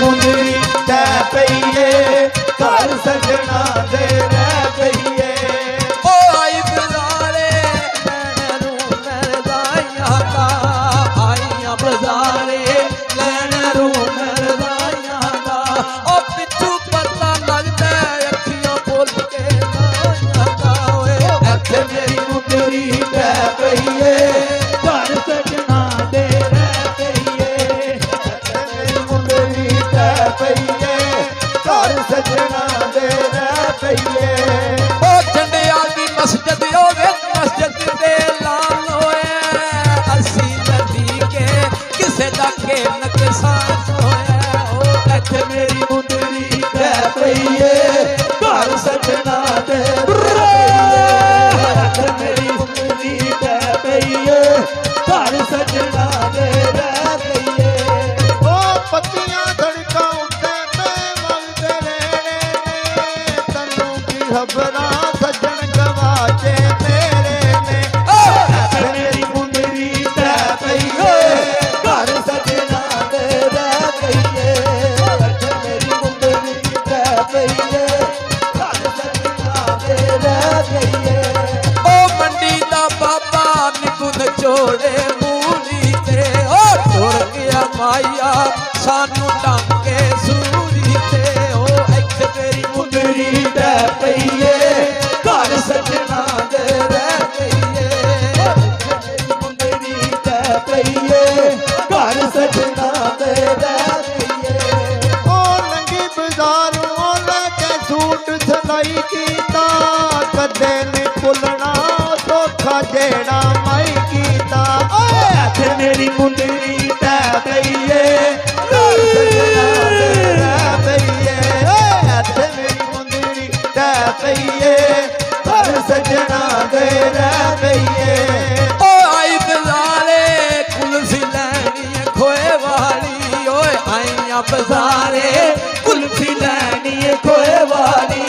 मुंदरी लै पईए घर सजना दे रह पईए ओ आई बजारे लैण रू मरदाइयां दा आईयां बजारे लैण रू मरदाइयां दा ओ पिछू पता लगदा अखियां बोल के नाइयां दा ओए इत्थे मेरी मुंदरी लै पईए घर सजना दे रह पईए इत्थे मेरी मुंदरी लै पईए घर सजना दे रह पईए ओ झंडिया दी मस्जिद होवे मस्जिद दे लाल होए असी नदी के किसे दा के नुकसान होए ओ इत्थे मेरी मुंदरी लै पईए घर सजना दे रह पईए इत्थे मेरी मुंदरी लै पईए घर सजना दे रह पईए ओ पत्तियां धड़का उत्ते ते मलदे रहने ने तन्नू की खबरां सजन गवाचे तेरे ने इत्थे मेरी मुंदरी लै पईए घर सजना दे रह पईए इत्थे मेरी मुंदरी लै पईए घर सजना दे रह पईए ओ मंडी दा बाबा निकुन छोड़े मूली ते ओ टुर गया माया सानू टांगे सूरी ते ओ इत्थे मेरी मुंदरी लै पईए घर सजना दे रह पईए इत्थे मेरी मुंदरी लै पईए घर सजना दे रह पईए ओ लंगी बाजारों लैके सूट सिलाई कीता कदे नहीं भुलना धोखा जेड़ा माई कीता इत्थे मेरी मुंदरी लै पईए घर सजना दे रह पईए इत्थे मेरी मुंदरी लै पईए घर सजना दे रह पईए ओ आई बजारे कुल्फी लैनी खोए वाली ओए आईयां बजारे कुल्फी लैनी खोए वाली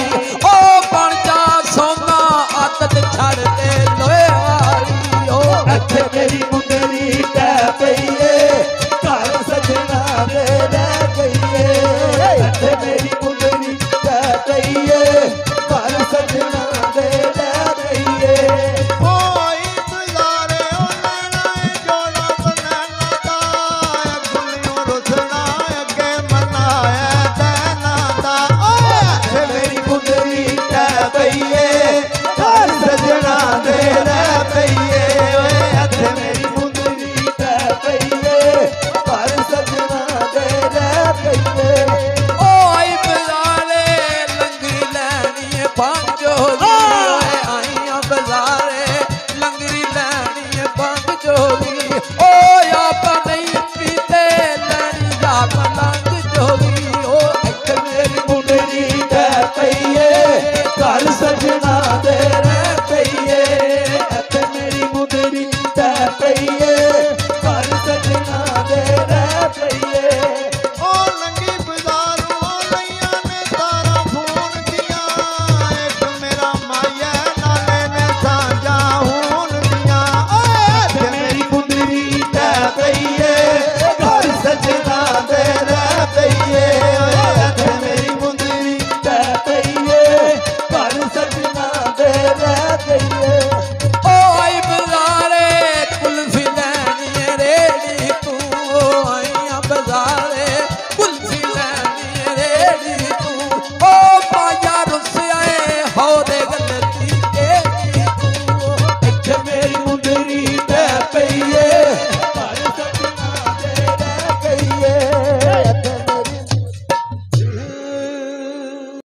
ओ बन जा सोना आदत छड़ दे लोए वाली ओ इत्थे मेरी मुंदरी लै पईए घर सजना दे रह पईए इत्थे मेरी मुंदरी लै पईए घर सजना दे रह पईए ओ आई बजारे ओ लैना जोड़ा बनाना दा गुलियों रुसना अगे मनाया दैना दा इत्थे मेरी मुंदरी लै पईए घर सजना दे रह पईए इत्थे मेरी मुंदरी लै पईए घर सजना दे रह पईए ओ आई बजारे लंगरी लैनी पंजोगी ओए आईयां बजारे लंगरी लैनी पंजोगी ओ आप नहीं पीते लैनी जा